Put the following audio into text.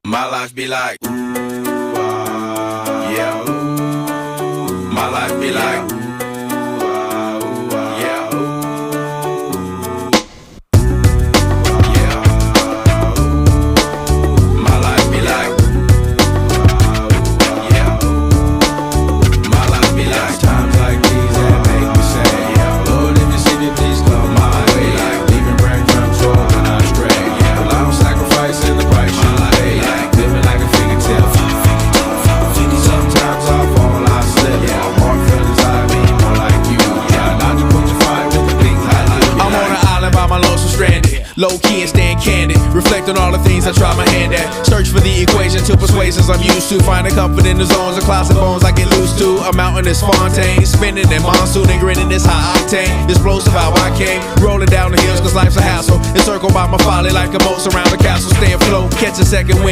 My life be like, ooh, yeah, ooh. My life be like, ooh, yeah, ooh. Yeah, ooh. My life be like, yeah, ooh. My life be like, times like these that make me say, yeah, Lord, if you see me, please come my way. Like leaving breadcrumbs for when I stray. Yeah, well, I'm sacrificing the price you pay. Like living like a fairy tale. Sometimes I fall, I slip. Yeah, more feelings I mean, more like you. Yeah, not to put your fire with the things I do. I'm on an island by my lonesome stranded, low key and staying candid. Reflect on all the things I try my hand at. Search for the equation to persuasions I'm used to. Finding comfort in the zones of closet bones I get loose to. A mountain is Fontaine, spinning in monsoon and grinning this high octane. Explosive how I came, rolling down the hills cause life's a hassle. Encircled by my folly like a moat around the castle. Stay afloat, catch a second wind.